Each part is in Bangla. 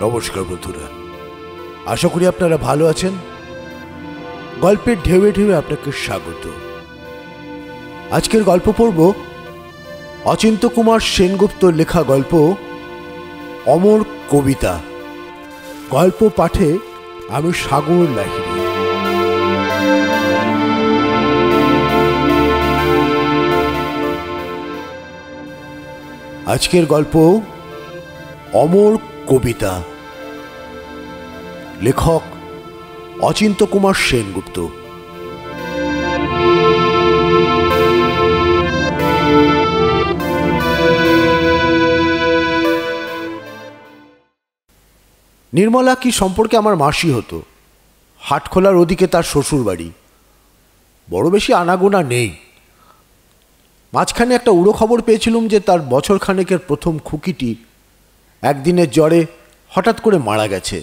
নমস্কার বন্ধুরা, আশা করি আপনারা ভালো আছেন। গল্পের ঢেউয়ে ঢেউয়ে আপনাকে স্বাগত। আজকের গল্প পড়ব অচিন্ত্য কুমার সেনগুপ্ত লেখা গল্প অমর কবিতা। গল্প পাঠে আমি সাগর লাহিড়ী। আজকের গল্প অমর কবিতা, লেখক অচিন্ত্য কুমার সেনগুপ্ত। নির্মলা কি সম্পর্কে আমার মাসি হতো। হাটখোলার ওদিকে তার শ্বশুর বাড়ি। বড় বেশি আনাগোনা নেই। মাঝখানে একটা উড়ো খবর পেয়েছিলুম যে তার বছর খানেকের প্রথম খুকিটি একদিনের জ্বরে হঠাৎ করে মারা গেছে।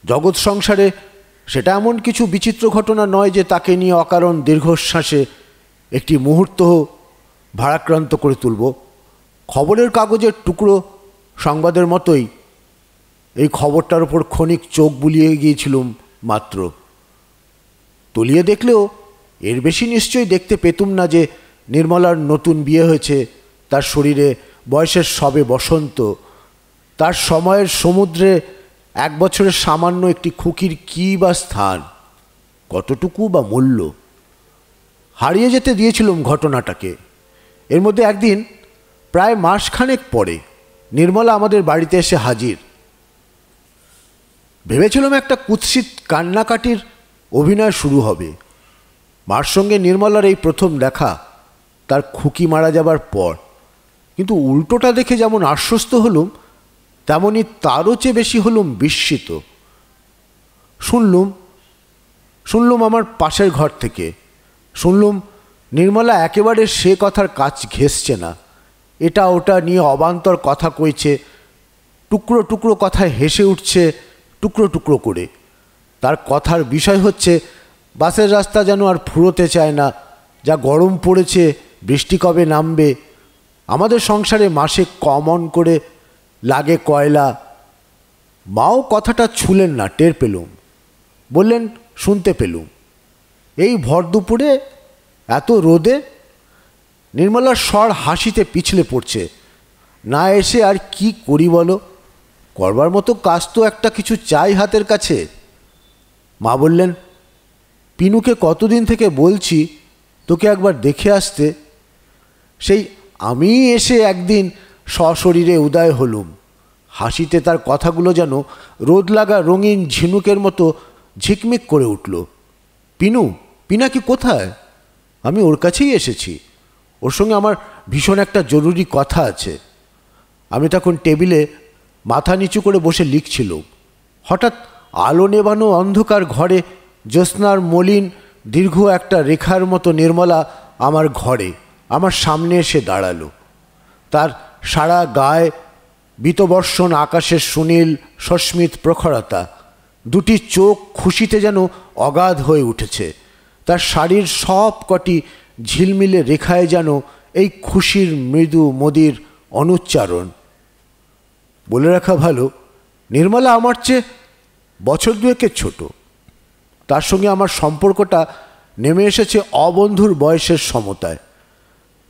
জগৎ সংসারে সেটা এমন কিছু বিচিত্র ঘটনা নয় যে তাকে নিয়ে অকারণ দীর্ঘশ্বাসে একটি মুহূর্ত ভারাক্রান্ত করে তুলব। খবরের কাগজের টুকরো সংবাদের মতোই এই খবরটার ওপর ক্ষণিক চোখ বুলিয়ে গিয়েছিলুম মাত্র। তলিয়ে দেখলেও এর বেশি নিশ্চয়ই দেখতে পেতুম না যে নির্মলার নতুন বিয়ে হয়েছে, তার শরীরে বয়সের সবে বসন্ত, তার সময়ের সমুদ্রে এক বছরের সামান্য একটি খুকির কী বা স্থান, কতটুকু বা মূল্য। হারিয়ে যেতে দিয়েছিলুম ঘটনাটাকে। এর মধ্যে একদিন প্রায় মাসখানেক পরে নির্মলা আমাদের বাড়িতে এসে হাজির। ভেবেছিলাম একটা কুৎসিত কান্নাকাটির অভিনয় শুরু হবে। মার সঙ্গে নির্মলার এই প্রথম দেখা তার খুকি মারা যাবার পর। কিন্তু উল্টোটা দেখে যেমন আশ্বস্ত হলুম, তেমনি তারও চেয়ে বেশি হলুম বিস্মিত। শুনলুম আমার পাশের ঘর থেকে, শুনলুম নির্মলা একেবারে সে কথার কাজ ঘেঁষছে না। এটা ওটা নিয়ে অবান্তর কথা কইছে, টুকরো টুকরো কথায় হেসে উঠছে টুকরো টুকরো করে। তার কথার বিষয় হচ্ছে বাসের রাস্তা যেন আর ফুরোতে চায় না, যা গরম পড়েছে, বৃষ্টি কবে নামবে, আমাদের সংসারে মাসে কমন করে লাগে কয়লা। মাও কথাটা ছুলেন না, টের পেলুম। বললেন শুনতে পেলুম। এই ভর দুপুরে এত রোদে? নির্মলার স্বর হাসিতে পিছলে পড়ছে। না এসে আর কি করি বলো, করবার মতো কাজ তো একটা কিছু চাই হাতের কাছে। মা বললেন, পিনুকে কতদিন থেকে বলছি তোকে একবার দেখে আসতে। সেই আমি এসে একদিন সশরীরে উদয় হলুম। হাসিতে তার কথাগুলো যেন রোদ লাগা রঙিন ঝিনুকের মতো ঝিকমিক করে উঠল। পিনাকি কোথায়? আমি ওর কাছেই এসেছি। ওর সঙ্গে আমার ভীষণ একটা জরুরি কথা আছে। আমি তখন টেবিলে মাথা নিচু করে বসে লিখছিল। হঠাৎ আলো নেবানো অন্ধকার ঘরে জ্যোৎস্নার মলিন দীর্ঘ একটা রেখার মতো নির্মলা আমার ঘরে আমার সামনে এসে দাঁড়ালো। তার সারা গায়ে বীতবর্ষণ আকাশের সুনীল সস্মিত প্রখরতা, দুটি চোখ খুশিতে যেন অগাধ হয়ে উঠেছে। তার শাড়ির সব কটি ঝিলমিলে রেখায় যেন এই খুশির মৃদু মদির অনুচ্চারণ। বলে রাখা ভালো, নির্মলা আমার চেয়ে বছর দুয়েকের ছোট। তার সঙ্গে আমার সম্পর্কটা নেমে এসেছে অবন্ধুর বয়সের সমতায়।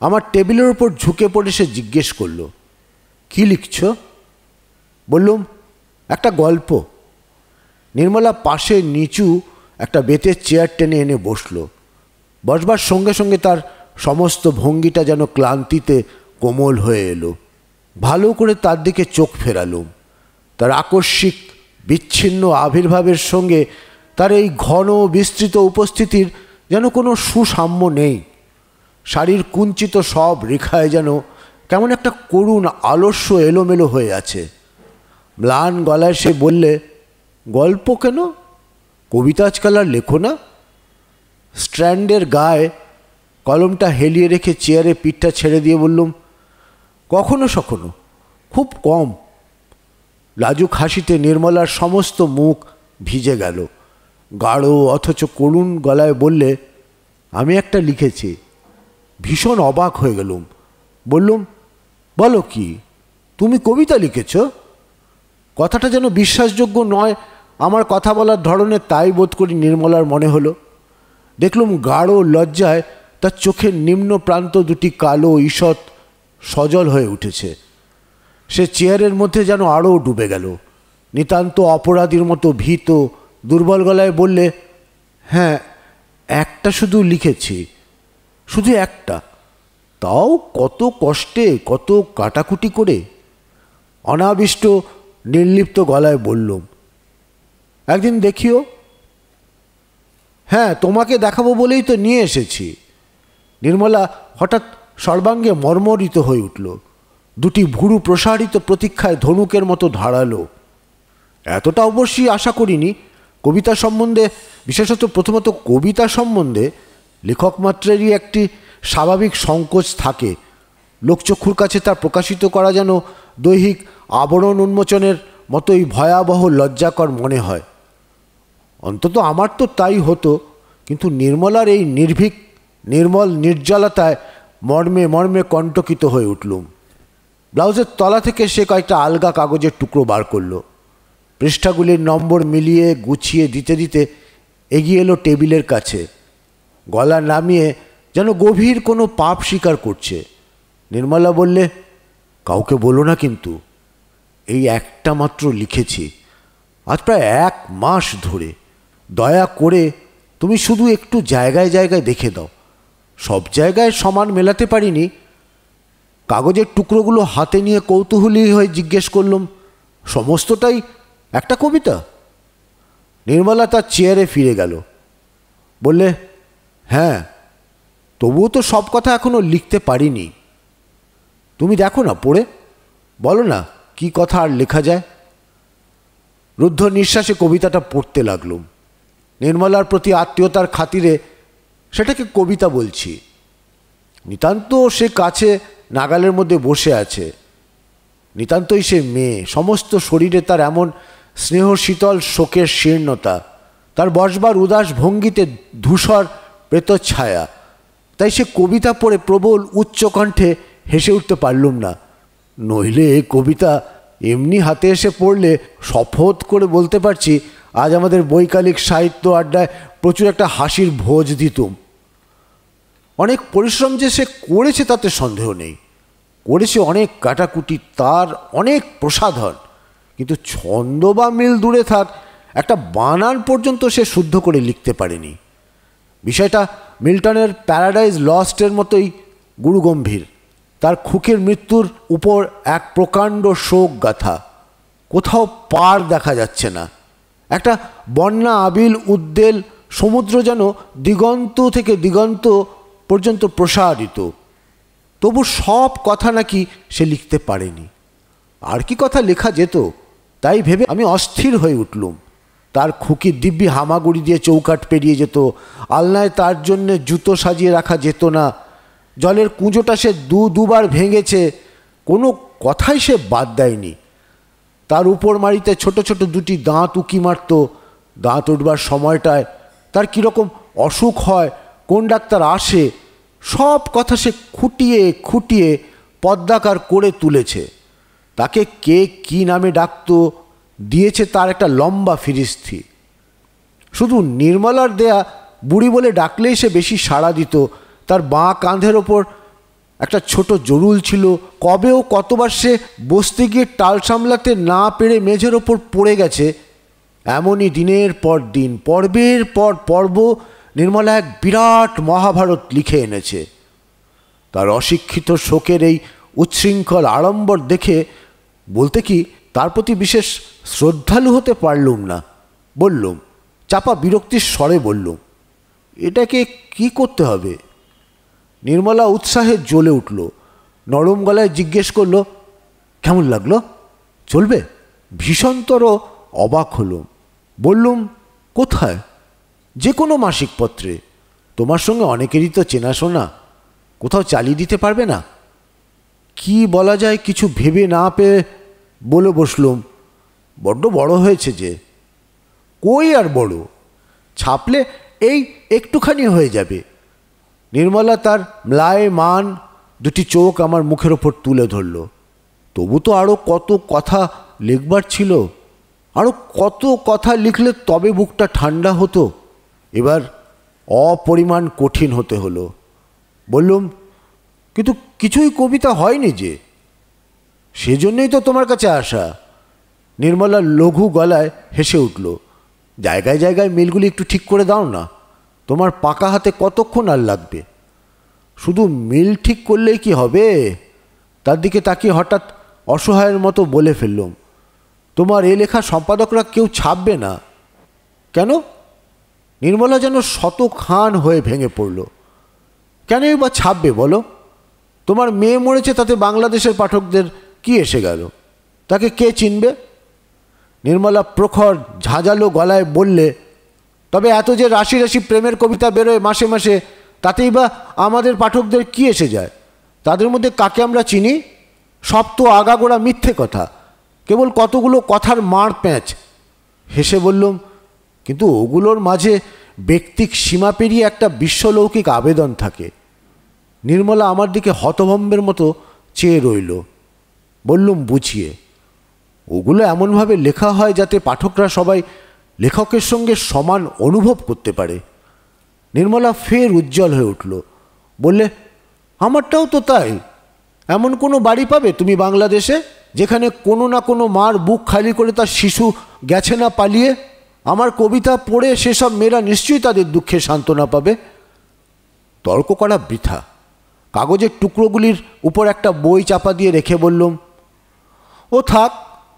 আমার টেবিলের উপর ঝুঁকে পড়ে সে জিজ্ঞেস করল, কি লিখছ? বললুম, একটা গল্প। নির্মলা পাশে নিচু একটা বেতের চেয়ার টেনে এনে বসল। বসবার সঙ্গে সঙ্গে তার সমস্ত ভঙ্গিটা যেন ক্লান্তিতে কোমল হয়ে এলো। ভালো করে তার দিকে চোখ ফেরালুম। তার আকস্মিক বিচ্ছিন্ন আবির্ভাবের সঙ্গে তার এই ঘন বিস্তৃত উপস্থিতির যেন কোনো সুসাম্য নেই। শাড়ির কুঞ্চিত সব রেখায় যেন কেমন একটা করুণ আলস্য এলোমেলো হয়ে আছে। ম্লান গলায় সে বললে, গল্প কেন? কবিতা আজকাল আর লেখো না? স্ট্যান্ডের গায়ে কলমটা হেলিয়ে রেখে চেয়ারে পিঠটা ছেড়ে দিয়ে বললুম, কখনো সখনো, খুব কম। লাজুক হাসিতে নির্মলার সমস্ত মুখ ভিজে গেল। গাঢ় অথচ করুণ গলায় বললে, আমি একটা লিখেছি। ভীষণ অবাক হয়ে গেলুম। বললুম, বলো কি, তুমি কবিতা লিখেছ? কথাটা যেন বিশ্বাসযোগ্য নয় আমার কথা বলার ধরনে, তাই বোধ করি নির্মলার মনে হলো। দেখলুম গাঢ় লজ্জায় তার চোখের নিম্ন প্রান্ত দুটি কালো ঈষৎ সজল হয়ে উঠেছে। সে চেয়ারের মধ্যে যেন আরও ডুবে গেল। নিতান্ত অপরাধীর মতো ভীত দুর্বল গলায় বললে, হ্যাঁ, একটা শুধু লিখেছি, শুধু একটা, তাও কত কষ্টে, কত কাটাকুটি করে। অনাবিষ্ট নির্লিপ্ত গলায় বললুম, একদিন দেখিও। হ্যাঁ, তোমাকে দেখাবো বলেই তো নিয়ে এসেছি। নির্মলা হঠাৎ সর্বাঙ্গে মর্মরিত হয়ে উঠল। দুটি ভুরু প্রসারিত প্রতীক্ষায় ধনুকের মতো ধারালো। এতটা অবশ্যই আশা করিনি। কবিতা সম্বন্ধে, বিশেষত প্রথমত কবিতা সম্বন্ধে লেখক মাত্রেরই একটি স্বাভাবিক সংকোচ থাকে। লোকচক্ষুর কাছে তা প্রকাশিত করা যেন দৈহিক আবরণ উন্মোচনের মতোই ভয়াবহ লজ্জাকর মনে হয়। অন্তত আমার তো তাই হতো, কিন্তু নির্মলার এই নির্ভীক নির্মল নির্জলতায় মর্মে মর্মে কণ্টকিত হয়ে উঠলুম। ব্লাউজের তলা থেকে সে কয়েকটা আলগা কাগজের টুকরো বার করল। পৃষ্ঠাগুলির নম্বর মিলিয়ে গুছিয়ে দিতে দিতে এগিয়ে এলো টেবিলের কাছে। গলা নামিয়ে যেন গভীর কোনো পাপ স্বীকার করছে। নির্মলা বললে, কাউকে বলো না কিন্তু, এই একটা মাত্র লিখেছি, আজ প্রায় 1 মাস ধরে। দয়া করে তুমি শুধু একটু জায়গায় জায়গায় দেখে দাও। সব জায়গায় সমান মেলাতে পারিনি। কাগজের টুকরোগুলো হাতে নিয়ে কৌতূহলী হয়ে জিজ্ঞেস করলুম, সমস্তটাই একটা কবিতা? নির্মলা তার চেয়ারে ফিরে গেল। বললে, হ্যাঁ, তবুও তো সব কথা এখনো লিখতে পারিনি। তুমি দেখো না, পড়ে বলো না কি কথা আর লেখা যায়। রুদ্ধ নিঃশ্বাসে কবিতাটা পড়তে লাগলুম। নির্মলার প্রতি আত্মীয়তার খাতিরে সেটাকে কবিতা বলছি। নিতান্ত সে কাছে নাগালের মধ্যে বসে আছে। নিতান্তই সে মেয়ে। সমস্ত শরীরে তার এমন স্নেহ শীতল শোকের শীর্ণতা, তার বসবার উদাস ভঙ্গিতে ধূসর প্রেতচ্ছায়া। তাই সে কবিতা পড়ে প্রবল উচ্চকণ্ঠে হেসে উঠতে পারলুম না। নইলে এই কবিতা এমনি হাতে এসে পড়লে শপথ করে বলতে পারছি আজ আমাদের বৈকালিক সাহিত্য আড্ডায় প্রচুর একটা হাসির ভোজ দিতুম। অনেক পরিশ্রম যে সে করেছে তাতে সন্দেহ নেই, করেছে অনেক কাটাকুটি, তার অনেক প্রসাধন, কিন্তু ছন্দ বা মিল দূরে থাক, একটা বানান পর্যন্ত সে শুদ্ধ করে লিখতে পারেনি। বিষয়টা মিল্টনের প্যারাডাইজ লস্টের মতোই গুরুগম্ভীর। তার খুকির মৃত্যুর উপর এক প্রকাণ্ড শোক গাথা। কোথাও পার দেখা যাচ্ছে না। একটা বন্যা আবিল উদ্বেল সমুদ্র যেন দিগন্ত থেকে দিগন্ত পর্যন্ত প্রসারিত। তবু সব কথা নাকি সে লিখতে পারেনি। আর কি কথা লেখা যেত তাই ভেবে আমি অস্থির হয়ে উঠলুম। তার খুকি দিব্যি হামাগুড়ি দিয়ে চৌকাঠ পেরিয়ে যেত, আলনায় তার জন্যে জুতো সাজিয়ে রাখা যেত না, জলের কুঁজোটা সে দুবার ভেঙেছে, কোনো কথাই সে বাদ দেয়নি। তার উপর মাড়িতে ছোট ছোট দুটি দাঁত উকি মারত। দাঁত উঠবার সময়টায় তার কীরকম অসুখ হয়, কোন ডাক্তার আসে, সব কথা সে খুঁটিয়ে খুঁটিয়ে পদ্মাকার করে তুলেছে। তাকে কে কী নামে ডাকত, দিয়েছে তার একটা লম্বা ফিরিস্তি। শুধু নির্মলার দেয়া বুড়ি বলে ডাকলেই সে বেশি সাড়া দিত। তার বাঁ কাঁধের ওপর একটা ছোট জরুল ছিল। কবে ও কতবার সে বসতে গিয়ে টাল সামলাতে না পেরে মেঝের ওপর পড়ে গেছে। এমনই দিনের পর দিন, পর্বের পর পর্ব নির্মলা এক বিরাট মহাভারত লিখে এনেছে। তার অশিক্ষিত শোকের এই উচ্ছৃঙ্খল আড়ম্বর দেখে বলতে কি তার প্রতি বিশেষ শ্রদ্ধালু হতে পারলুম না। বললুম, চাপা বিরক্তির স্বরে বললুম, এটাকে কি করতে হবে? নির্মলা উৎসাহে জ্বলে উঠল। নরম গলায় জিজ্ঞেস করল, কেমন লাগলো? চলবে? ভীষণতর অবাক হলুম। বললুম, কোথায়? যে কোনো মাসিক পত্রে। তোমার সঙ্গে অনেকেরই তো চেনাশোনা, কোথাও চালিয়ে দিতে পারবে না? কি বলা যায় কিছু ভেবে না পেয়ে বলে বসলুম, বড্ড বড় হয়েছে যে। কই আর বড়, ছাপলে এই একটুখানি হয়ে যাবে। নির্মলা তার ম্লায়মান দুটি চোখ আমার মুখের ওপর তুলে ধরল। তবু তো আরও কত কথা লিখবার ছিল, আরও কত কথা লিখলে তবে বুকটা ঠান্ডা হতো। এবার অপরিমাণ কঠিন হতে হলো। বললুম, কিন্তু কিছুই কবিতা হয়নি যে। সেজন্যই তো তোমার কাছে আসা। নির্মলা লঘু গলায় হেসে উঠল। জায়গায় জায়গায় মিলগুলি একটু ঠিক করে দাও না, তোমার পাকা হাতে কতক্ষণ আর লাগবে। শুধু মিল ঠিক করলেই কি হবে? তার দিকে তাকিয়ে হঠাৎ অসহায়ের মতো বলে ফেললুম, তোমার এ লেখা সম্পাদকরা কেউ ছাপবে না কেন? নির্মলা যেন শতখান হয়ে ভেঙে পড়ল। কেনই বা ছাপবে বলো? তোমার মেয়ে মরেছে, তাতে বাংলাদেশের পাঠকদের কি এসে গেল? তাকে কে চিনবে? নির্মলা প্রখর ঝাঁঝালো গলায় বললে, তবে এত যে রাশি রাশি প্রেমের কবিতা বেরোয় মাসে মাসে, তাতেই বা আমাদের পাঠকদের কি এসে যায়? তাদের মধ্যে কাকে আমরা চিনি? সব তো আগাগোড়া মিথ্যে কথা, কেবল কতগুলো কথার মার প্যাঁচ। হেসে বললুম, কিন্তু ওগুলোর মাঝে ব্যক্তিক সীমা পেরিয়ে একটা বিশ্বলৌকিক আবেদন থাকে। নির্মলা আমার দিকে হতভম্বের মতো চেয়ে রইল। বললুম বুঝিয়ে, ওগুলো এমনভাবে লেখা হয় যাতে পাঠকরা সবাই লেখকের সঙ্গে সমান অনুভব করতে পারে। নির্মলা ফের উজ্জ্বল হয়ে উঠল। বললে, আমারটাও তো তাই। এমন কোনো বাড়ি পাবে তুমি বাংলাদেশে যেখানে কোনো না কোনো মার বুক খালি করে তার শিশু গেছে না পালিয়ে? আমার কবিতা পড়ে সেসব মেয়েরা নিশ্চয়ই তাদের দুঃখে সান্ত্বনা পাবে। তর্ক করা বৃথা। কাগজের টুকরোগুলির উপর একটা বই চাপা দিয়ে রেখে বললুম, ও থাক,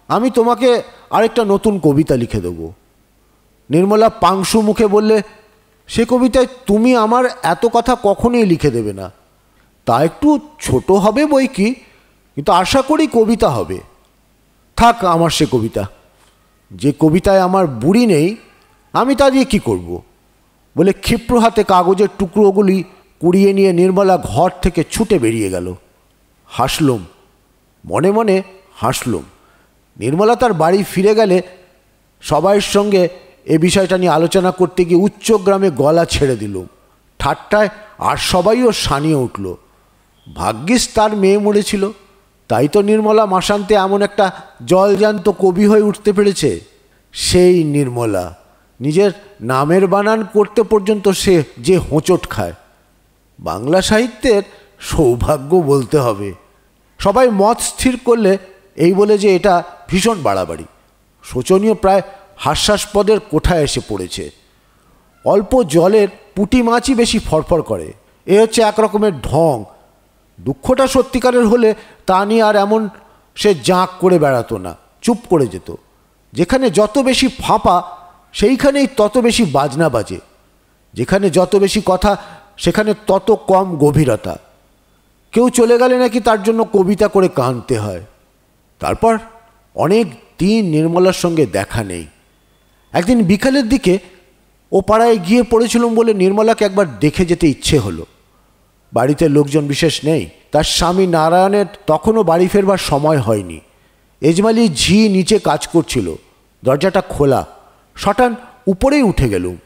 আমি তোমাকে আরেকটা নতুন কবিতা লিখে দেবো। নির্মলা পাংশু মুখে বললে, সে কবিতায় তুমি আমার এত কথা কখনোই লিখে দেবে না। তা একটু ছোট হবে বই কি, কিন্তু আশা করি কবিতা হবে। থাক আমার সে কবিতা। যে কবিতায় আমার বুড়ি নেই, আমি তা দিয়ে কী করব? বলে ক্ষিপ্র হাতে কাগজের টুকরোগুলি কুড়িয়ে নিয়ে নির্মলা ঘর থেকে ছুটে বেরিয়ে গেল। হাসলুম, মনে মনে হাসলুম। নির্মলা তার বাড়ি ফিরে গেলে সবাইয়ের সঙ্গে এ বিষয়টা নিয়ে আলোচনা করতে গিয়ে উচ্চগ্রামে গলা ছেড়ে দিলুম। ঠাট্টায় আর সবাইও সানিয়ে উঠল। ভাগ্যিস তার মেয়ে মরেছিল, তাই তো নির্মলা মাসান্তে এমন একটা জলজান্ত কবি হয়ে উঠতে পেরেছে। সেই নির্মলা নিজের নামের বানান করতে পর্যন্ত সে যে হোঁচট খায়, বাংলা সাহিত্যের সৌভাগ্য বলতে হবে। সবাই মত স্থির করলে এই বলে যে এটা ভীষণ বাড়াবাড়ি, শোচনীয়, প্রায় হাস্যাস্পদের কোঠায় এসে পড়েছে। অল্প জলের পুঁটি মাছই বেশি ফরফর করে, এ হচ্ছে এক রকমের ঢং। দুঃখটা সত্যিকারের হলে তা নিয়ে আর এমন সে জাঁক করে বেড়াতো না, চুপ করে যেত। যেখানে যত বেশি ফাঁপা সেইখানেই তত বেশি বাজনা বাজে, যেখানে যত বেশি কথা সেখানে তত কম গভীরতা। কেউ চলে গেলে নাকি তার জন্য কবিতা করে কাঁদতে হয়। তারপর অনেক দিন নির্মলার সঙ্গে দেখা নেই। একদিন বিকালের দিকে ও পাড়ায় গিয়ে পড়েছিলাম বলে নির্মলাকে একবার দেখে যেতে ইচ্ছে হলো। বাড়িতে লোকজন বিশেষ নেই, তার স্বামী নারায়ণের তখনও বাড়ি ফেরবার সময় হয়নি। এজমালি ঝি নিচে কাজ করছিল, দরজাটা খোলা। শটান উপরেই উঠে গেলুম।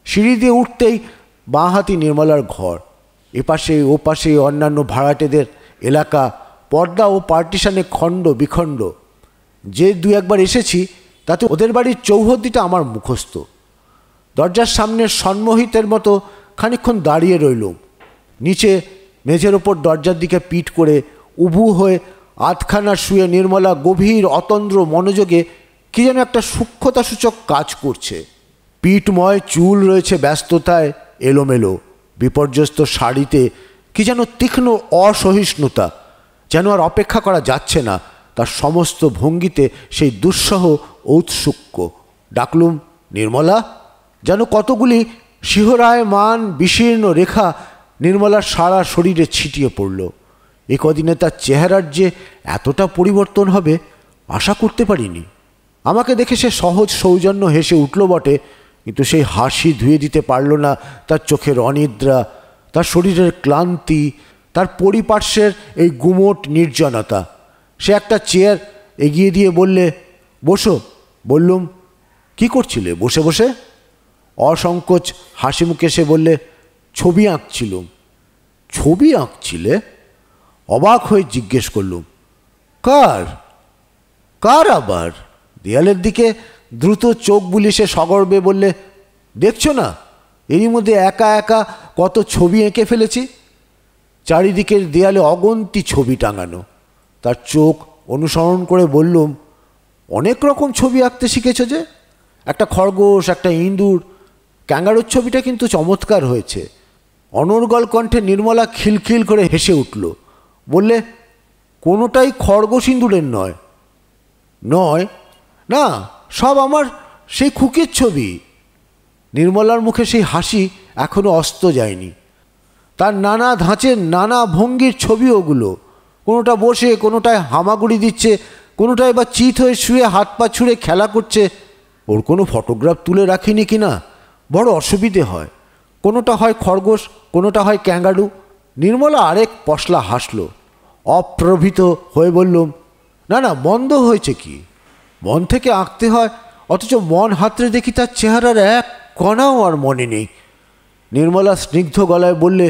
সিঁড়ি দিয়ে উঠতেই বাঁ হাতি নির্মলার ঘর। এপাশে ওপাশে অন্যান্য ভাড়াটেদের এলাকা, পর্দা ও পার্টিশানে খণ্ড বিখণ্ড। যে দু একবার এসেছি তাতে ওদের বাড়ির চৌহদ্দিটা আমার মুখস্থ। দরজার সামনে সন্মোহিতের মতো খানিকক্ষণ দাঁড়িয়ে রইলুম। নিচে মেঝের ওপর দরজার দিকে পিঠ করে উবু হয়ে আধখানা শুয়ে নির্মলা গভীর অতন্দ্র মনোযোগে কি যেন একটা সূক্ষ্মতাসূচক কাজ করছে। পিঠময় চুল রয়েছে ব্যস্ততায় এলোমেলো। বিপর্যস্ত শাড়িতে কি যেন তীক্ষ্ণ অসহিষ্ণুতা, যেন আর অপেক্ষা করা যাচ্ছে না। তার সমস্ত ভঙ্গিতে সেই দুঃসহ ঔৎসুক্য। ডাকলুম, নির্মলা। যেন কতগুলি শিহরায়মান বিশীর্ণ রেখা নির্মলার সারা শরীরে ছিটিয়ে পড়ল। এ কদিনে তার চেহারার যে এতটা পরিবর্তন হবে আশা করতে পারিনি। আমাকে দেখে সে সহজ সৌজন্য হেসে উঠল বটে, কিন্তু সেই হাসি ধুয়ে দিতে পারল না তার চোখের অনিদ্রা, তার শরীরের ক্লান্তি, তার পরিপার্শ্বের এই গুমোট নির্জনতা। সে একটা চেয়ার এগিয়ে দিয়ে বললে, বসো। বললুম, কি করছিলে বসে বসে? অসংকোচ হাসি মুখে সে বললে, ছবি আঁকছিলুম। ছবি আঁকছিলে? অবাক হয়ে জিজ্ঞেস করলুম, কার? কার আবার? দেয়ালের দিকে দ্রুত চোখ বুলিয়ে সে সগর্বে বললে, দেখছো না এরই মধ্যে একা একা কত ছবি এঁকে ফেলেছি। চারিদিকের দেয়ালে অগন্তি ছবি টাঙানো। তার চোখ অনুসরণ করে বললুম, অনেক রকম ছবি আঁকতে শিখেছ যে। একটা খরগোশ, একটা ইঁদুর, ক্যাঙ্গারুর ছবিটা কিন্তু চমৎকার হয়েছে। অনর্গল কণ্ঠে নির্মলা খিলখিল করে হেসে উঠল। বললে, কোনোটাই খরগোশ ইঁদুরের নয়। নয়? না, সব আমার সেই খুকির ছবি। নির্মলার মুখে সেই হাসি এখনো অস্ত যায়নি। তার নানা ধাঁচের নানা ভঙ্গির ছবি ওগুলো। কোনোটা বসে, কোনোটায় হামাগুড়ি দিচ্ছে, কোনোটায় বা চিত হয়ে শুয়ে হাত পা ছুঁড়ে খেলা করছে। ওর কোনো ফটোগ্রাফ তুলে রাখিনি কি না, বড় অসুবিধে হয়। কোনোটা হয় খরগোশ, কোনোটা হয় ক্যাঙ্গারু। নির্মলা আরেক পশলা হাসল। অপ্রভৃত হয়ে বললুম, না না, মন্দ হয়েছে কি? মন থেকে আঁকতে হয়, অথচ মন হাতড়ে দেখি তার চেহারার এক কণাও আর মনে নেই। নির্মলা স্নিগ্ধ গলায় বললে,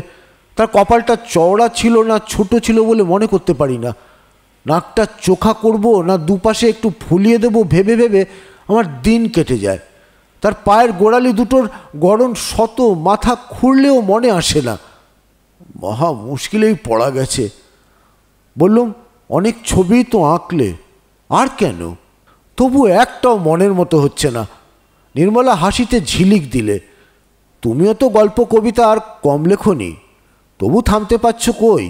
তার কপালটা চওড়া ছিল না ছোট ছিল বলে মনে করতে পারি না। নাকটা চোখা করব না দুপাশে একটু ফুলিয়ে দেবো ভেবে ভেবে আমার দিন কেটে যায়। তার পায়ের গোড়ালি দুটোর গড়ন শত, মাথা খুঁড়লেও মনে আসে না। মহা মুশকিলেই পড়া গেছে। বললুম, অনেক ছবি তো আঁকলে, আর কেন? তবু একটাও মনের মতো হচ্ছে না। নির্মলা হাসিতে ঝিলিক দিলে, তুমিও তো গল্প কবিতা আর কম লেখনি, তবু থামতে পারছ কই?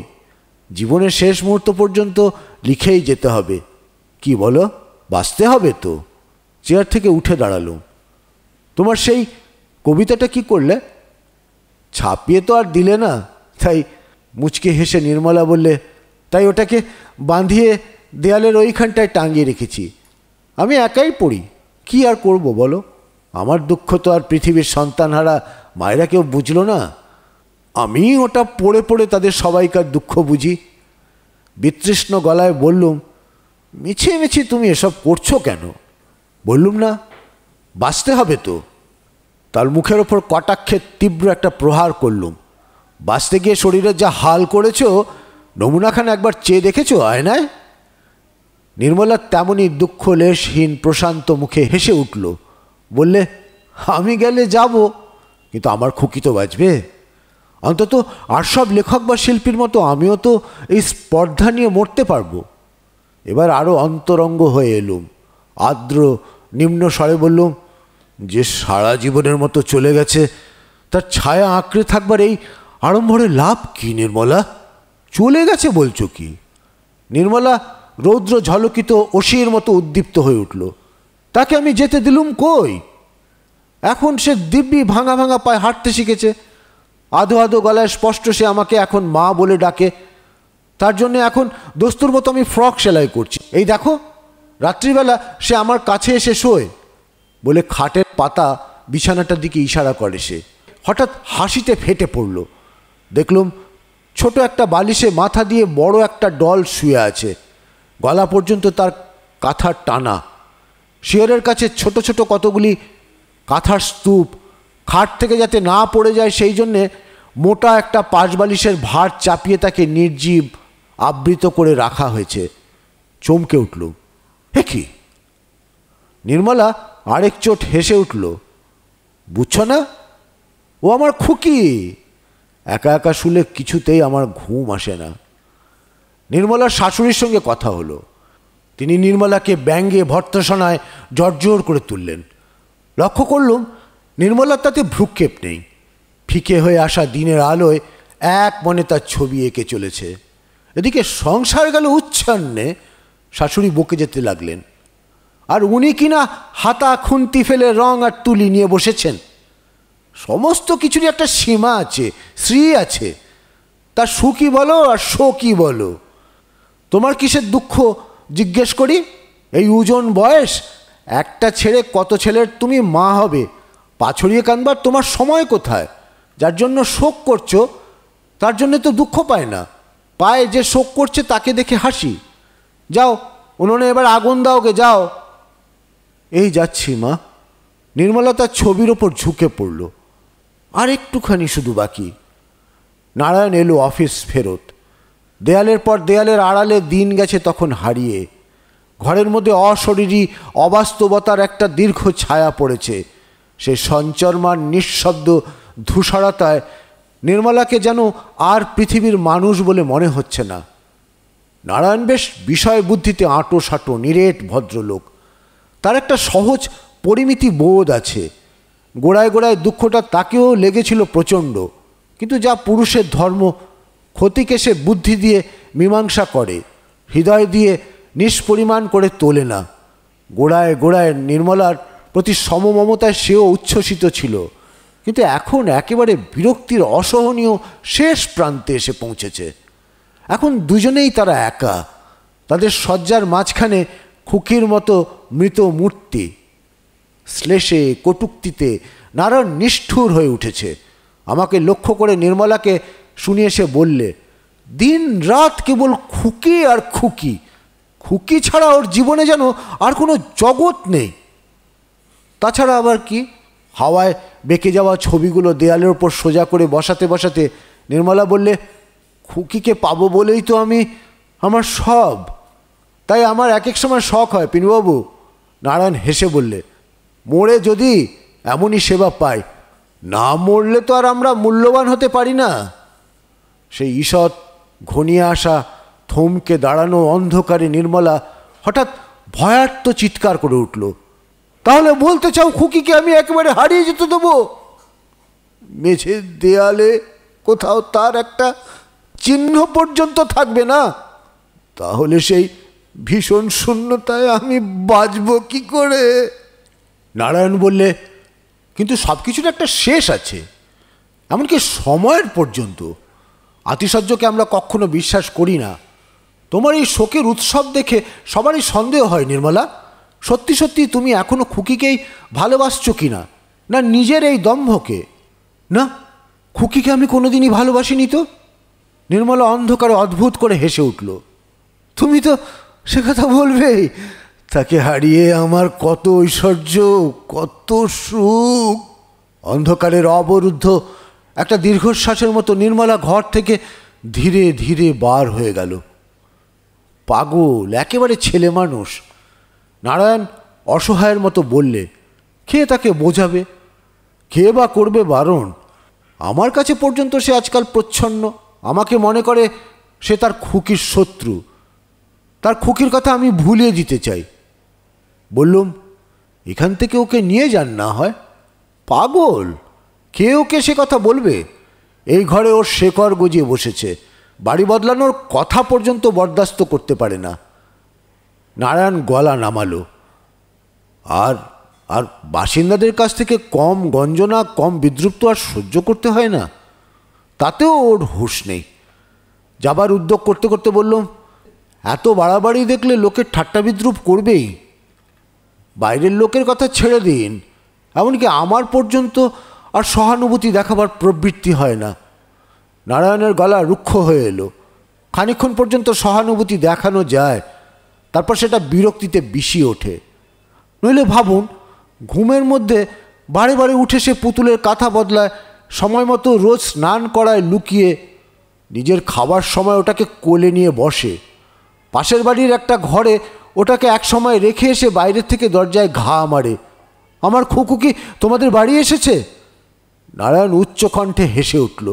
জীবনের শেষ মুহূর্ত পর্যন্ত লিখেই যেতে হবে। কি বলো, বাঁচতে হবে তো। চেয়ার থেকে উঠে দাঁড়ালুম। তোমার সেই কবিতাটা কি করলে? ছাপিয়ে তো আর দিলে না। তাই মুচকে হেসে নির্মলা বললে, তাই ওটাকে বাঁধিয়ে দেয়ালের ওইখানটায় টাঙিয়ে রেখেছি। আমি একাই পড়ি, কি আর করব বলো। আমার দুঃখ তো আর পৃথিবীর সন্তানহারা মায়েরা কেউ বুঝল না। আমি ওটা পড়ে পড়ে তাদের সবাইকার দুঃখ বুঝি। বিতৃষ্ণ গলায় বললুম, মিছি মিছি তুমি এসব করছো কেন? বললুম না, বাঁচতে হবে তো। তার মুখের ওপর কটাক্ষে তীব্র একটা প্রহার করলুম। বাঁচতে গিয়ে শরীরের যা হাল করেছো, নমুনাখানে একবার চেয়ে দেখেছো আয়নায়? নির্মলা তেমনই দুঃখ লেশহীন প্রশান্ত মুখে হেসে উঠল। বললে, আমি গেলে যাব, কিন্তু আমার খুকি তো বাঁচবে। অন্তত আর সব লেখক বা শিল্পীর মতো আমিও তো এই স্পর্ধা নিয়ে মরতে পারবো। এবার আরও অন্তরঙ্গ হয়ে এলুম। আর্দ্র নিম্ন স্বরে বললুম, যে সারা জীবনের মতো চলে গেছে, তার ছায়া আঁকড়ে থাকবার এই আড়ম্বরে লাভ কি নির্মলা? চলে গেছে বলছো কি? নির্মলা রৌদ্র ঝলকিত অসির মতো উদ্দীপ্ত হয়ে উঠল। তাকে আমি যেতে দিলুম কই? এখন সে দিব্যি ভাঙা ভাঙা পায়ে হাঁটতে শিখেছে। আধো আধো গলায় স্পষ্ট সে আমাকে এখন মা বলে ডাকে। তার জন্য এখন দস্তুর মতো আমি ফ্রক সেলাই করছি। এই দেখো, রাত্রিবেলা সে আমার কাছে এসে শোয়। বলে খাটের পাতা বিছানাটার দিকে ইশারা করে সে। হঠাৎ হাসিতে ফেটে পড়ল। দেখলুম ছোট একটা বালিশে মাথা দিয়ে বড় একটা ডল শুয়ে আছে। গলা পর্যন্ত তার কাঁথার টানা। শিয়রের কাছে ছোট ছোট কতগুলি কাঁথার স্তূপ। খাট থেকে যাতে না পড়ে যায় সেই জন্যে মোটা একটা পাশ বালিশের ভার চাপিয়ে তাকে নির্জীব আবৃত করে রাখা হয়েছে। চমকে উঠল, হে কি! নির্মলা আরেক চোট হেসে উঠল। বুঝছ না, ও আমার খুকি। একা একা শুলে কিছুতেই আমার ঘুম আসে না। নির্মলার শাশুড়ির সঙ্গে কথা হলো। তিনি নির্মলাকে ব্যঙ্গে ভর্ৎসনায় জর্জর করে তুললেন। লক্ষ্য করলুম নির্মলার তাতে ভ্রুক্ষেপ নেই। ফিকে হয়ে আসা দিনের আলোয় এক মনে তার ছবি এঁকে চলেছে। এদিকে সংসার গেল উচ্ছন্নে। শাশুড়ি বকে যেতে লাগলেন। আর উনি কিনা হাতা খুন্তি ফেলে রং আর তুলি নিয়ে বসেছেন। সমস্ত কিছুরই একটা সীমা আছে, শ্রী আছে। তার সুখী বলো আর শোকই বলো। তোমার কিসের দুঃখ জিজ্ঞেস করি? এই ওজন বয়স, একটা ছেড়ে কত ছেলের তুমি মা হবে। পা ছড়িয়ে কাঁদবার তোমার সময় কোথায়? যার জন্য শোক করছো তার জন্য তো দুঃখ পায় না। পায়ে যে শোক করছে তাকে দেখে হাসি। যাও, উনুনে এবার আগুন দাও গে, যাও। এই যাচ্ছি মা। নির্মলা তার ছবির ওপর ঝুঁকে পড়ল। আর একটুখানি শুধু বাকি। নারায়ণ এলো অফিস ফেরত। দেয়ালের পর দেয়ালের আড়ালে দিন গেছে তখন হারিয়ে। ঘরের মধ্যে অশরীরী অবাস্তবতার একটা দীর্ঘ ছায়া পড়েছে। সে সঞ্চরমার নিঃশব্দ ধূসরতায় নির্মলাকে যেন আর পৃথিবীর মানুষ বলে মনে হচ্ছে না। নারায়ণ বেশ বিষয় বুদ্ধিতে আঁটো সাঁটো নিরেট ভদ্রলোক। তার একটা সহজ পরিমিতি বোধ আছে। গোড়ায় গোড়ায় দুঃখটা তাকেও লেগেছিল প্রচণ্ড, কিন্তু যা পুরুষের ধর্ম, ক্ষতিকে সে বুদ্ধি দিয়ে মীমাংসা করে, হৃদয় দিয়ে নিষ্পরিমাণ করে তোলে না। গোড়ায় গোড়ায় নির্মলার প্রতি সমমমতায় সেও উচ্ছ্বসিত ছিল, কিন্তু এখন একেবারে বিরক্তির অসহনীয় শেষ প্রান্তে এসে পৌঁছেছে। এখন দুজনেই তারা একা, তাদের শয্যার মাঝখানে খুকির মতো মৃত মূর্তি। শ্লেষে কটূক্তিতে নারায়ণ নিষ্ঠুর হয়ে উঠেছে। আমাকে লক্ষ্য করে নির্মলাকে শুনিয়ে সে বললে, দিন রাত কেবল খুকি আর খুকি, খুকি ছাড়া ওর জীবনে যেন আর কোনো জগৎ নেই। তাছাড়া আবার কি? হাওয়ায় বেঁকে যাওয়া ছবিগুলো দেয়ালের ওপর সোজা করে বসাতে বসাতে নির্মলা বললে, খুকিকে পাবো বলেই তো আমি আমার সব, তাই আমার এক এক সময় শখ হয় পিনুবাবু। নারায়ণ হেসে বললে, মরে যদি এমনই সেবা পাই, না মরলে তো আর আমরা মূল্যবান হতে পারি না। সেই ঈষৎ ঘনিয়ে আসা থমকে দাঁড়ানো অন্ধকারে নির্মলা হঠাৎ ভয়ার্ত চিৎকার করে উঠল, তাহলে বলতে চাও খুকিকে আমি একেবারে হারিয়ে যেতে দেবো? মেঝের দেয়ালে কোথাও তার একটা চিহ্ন পর্যন্ত থাকবে না? তাহলে সেই ভীষণ শূন্যতায় আমি বাঁচব কি করে? নারায়ণ বললে, কিন্তু সব কিছুর একটা শেষ আছে, এমনকি সময়ের পর্যন্ত। আতিশয্যকে আমরা কখনো বিশ্বাস করি না। তোমার এই শোকের উৎসব দেখে সবারই সন্দেহ হয় নির্মলা, সত্যি সত্যি তুমি এখনো খুকিকেই ভালোবাসছো কি না, না নিজের এই দম্ভকে? না, খুকিকে আমি কোনোদিনই ভালোবাসিনি তো। নির্মলা অন্ধকারে অদ্ভুত করে হেসে উঠল। তুমি তো সে কথা বলবেই, তাকে হারিয়ে আমার কত ঐশ্বর্য, কত সুখ। অন্ধকারের অবরুদ্ধ একটা দীর্ঘশ্বাসের মতো নির্মলা ঘর থেকে ধীরে ধীরে বার হয়ে গেল। পাগল, একেবারে ছেলে মানুষ। নারায়ণ অসহায়ের মতো বললে, কে তাকে বোঝাবে, কে বা করবে বারণ? আমার কাছে পর্যন্ত সে আজকাল প্রচ্ছন্ন। আমাকে মনে করে সে তার খুকির শত্রু। তার খুকির কথা আমি ভুলিয়ে দিতে চাই। বললুম, এখান থেকে ওকে নিয়ে যান না হয়। পাগল, কে ওকে সে কথা বলবে? এই ঘরে ওর শেকর গজিয়ে বসেছে, বাড়ি বদলানোর কথা পর্যন্ত বরদাস্ত করতে পারে না। নারায়ণ গলা নামালো। আর আর বাসিন্দাদের কাছ থেকে কম গঞ্জনা, কম বিদ্রুপ তো আর সহ্য করতে হয় না। তাতেও ওর হুঁশ নেই। যাবার উদ্যোগ করতে করতে বললাম, এত বাড়াবাড়ি দেখলে লোকের ঠাট্টা বিদ্রুপ করবেই। বাইরের লোকের কথা ছেড়ে দিন, এমনকি আমার পর্যন্ত আর সহানুভূতি দেখাবার প্রবৃত্তি হয় না। নারায়ণের গলা রুক্ষ হয়ে এলো। খানিকক্ষণ পর্যন্ত সহানুভূতি দেখানো যায়, তারপর সেটা বিরক্তিতে বিষিয়ে ওঠে। নইলে ভাবুন, ঘুমের মধ্যে বারে বারে উঠে সে পুতুলের কাঁথা বদলায়, সময় মতো রোজ স্নান করায় লুকিয়ে, নিজের খাবার সময় ওটাকে কোলে নিয়ে বসে, পাশের বাড়ির একটা ঘরে ওটাকে এক সময় রেখে এসে বাইরের থেকে দরজায় ঘা মারে। আমার খুকু কি তোমাদের বাড়ি এসেছে? নারায়ণ উচ্চকণ্ঠে হেসে উঠল।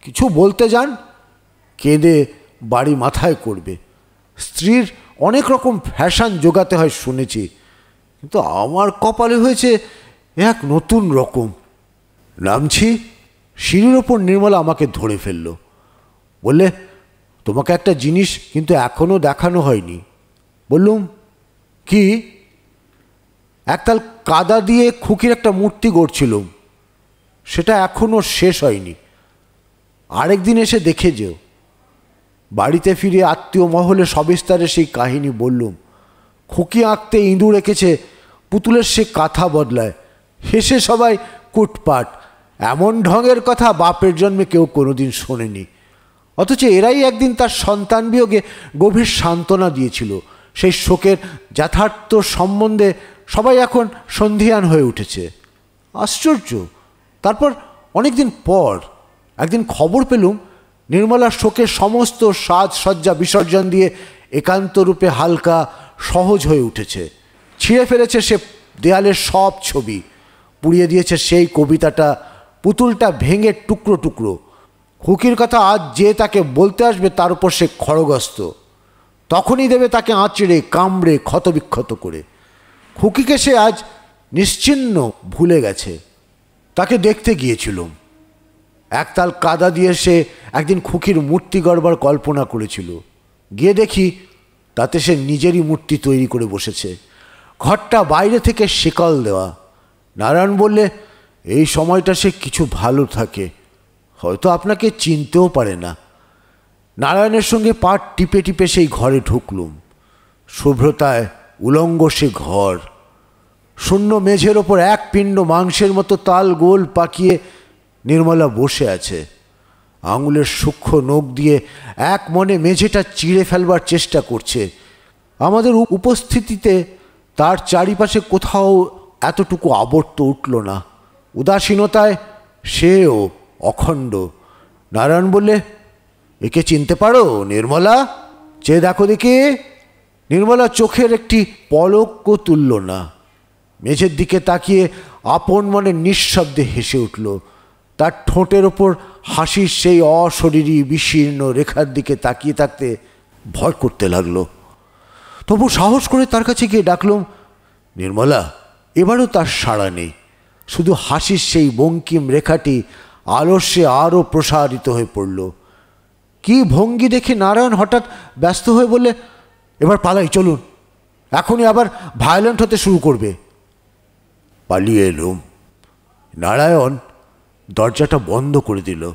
কিছু বলতে যান, কেঁদে বাড়ি মাথায় করবে। স্ত্রীর অনেক রকম ফ্যাশন জোগাতে হয় শুনেছি, কিন্তু আমার কপালে হয়েছে এক নতুন রকম। নামছি, সিঁড়ির ওপর নির্মলা আমাকে ধরে ফেলল। বললে, তোমাকে একটা জিনিস কিন্তু এখনও দেখানো হয়নি। বললুম, কি? একতাল কাদা দিয়ে খুকির একটা মূর্তি গড়ছিলুম, সেটা এখনও শেষ হয়নি। আরেকদিন এসে দেখে যেও। বাড়িতে ফিরে আত্মীয় মহলে সবিস্তারে সেই কাহিনী বললুম। খুকি আঁকতে ইঁদুর এঁকেছে, পুতুলের সে কাঁথা বদলায়। হেসে সবাই কুটপাট। এমন ঢঙের কথা বাপের জন্মে কেউ কোনোদিন শোনেনি। অথচ এরাই একদিন তার সন্তান বিয়োগে গভীর সান্ত্বনা দিয়েছিল। সেই শোকের যথার্থ সম্বন্ধে সবাই এখন সন্ধিয়ান হয়ে উঠেছে। আশ্চর্য! তারপর অনেকদিন পর একদিন খবর পেলুম, নির্মলার শোকের সমস্ত সাজসজ্জা বিসর্জন দিয়ে একান্তরূপে হালকা সহজ হয়ে উঠেছে। ছিঁড়ে ফেলেছে সে দেয়ালের সব ছবি, পুড়িয়ে দিয়েছে সেই কবিতাটা, পুতুলটা ভেঙে টুকরো টুকরো। খুকির কথা আজ যে তাকে বলতে আসবে তার উপর সে খড়গস্ত, তখনই দেবে তাকে আঁচড়ে কামড়ে ক্ষতবিক্ষত করে। খুকিকে সে আজ নিশ্চিহ্ন ভুলে গেছে। তাকে দেখতে গিয়েছিলুম। একতাল কাদা দিয়ে সে একদিন খুকির মূর্তি গড়বার কল্পনা করেছিল। গিয়ে দেখি তাতে সে নিজেরই মূর্তি তৈরি করে বসেছে। ঘরটা বাইরে থেকে শিকল দেওয়া। নারায়ণ বললে, এই সময়টা সে কিছু ভালো থাকে, হয়তো আপনাকে চিনতেও পারে না। নারায়ণের সঙ্গে পা টিপে টিপে সেই ঘরে ঢুকলুম। শুভ্রতায় উলঙ্গ সে ঘর। শূন্য মেঝের ওপর এক পিণ্ড মাংসের মতো তাল গোল পাকিয়ে নির্মলা বসে আছে। আঙুলের সূক্ষ্ম নখ দিয়ে এক মনে মেঝেটা চিড়ে ফেলবার চেষ্টা করছে। আমাদের উপস্থিতিতে তার চারিপাশে কোথাও এতটুকু আবর্ত উঠল না। উদাসীনতায় সেও অখণ্ড। নারায়ণ বললে, একে চিনতে পারো নির্মলা? চেয়ে দেখো দেখি। নির্মলা চোখের একটি পলকও তুলল না। মেঝের দিকে তাকিয়ে আপন মনে নিঃশব্দে হেসে উঠল। তার ঠোঁটের ওপর হাসির সেই অশরীরী বিশীর্ণ রেখার দিকে তাকিয়ে থাকতে ভয় করতে লাগলো। তবু সাহস করে তার কাছে গিয়ে ডাকলুম, নির্মলা। এবারও তার সাড়া নেই। শুধু হাসির সেই বঙ্কিম রেখাটি আলস্যে আরও প্রসারিত হয়ে পড়ল। কি ভঙ্গি দেখে নারায়ণ হঠাৎ ব্যস্ত হয়ে বললে, এবার পালাই, চলুন, এখনই আবার ভায়োলেন্ট হতে শুরু করবে। পালিয়ে এলুম। নারায়ণ দরজাটা বন্ধ করে দিল।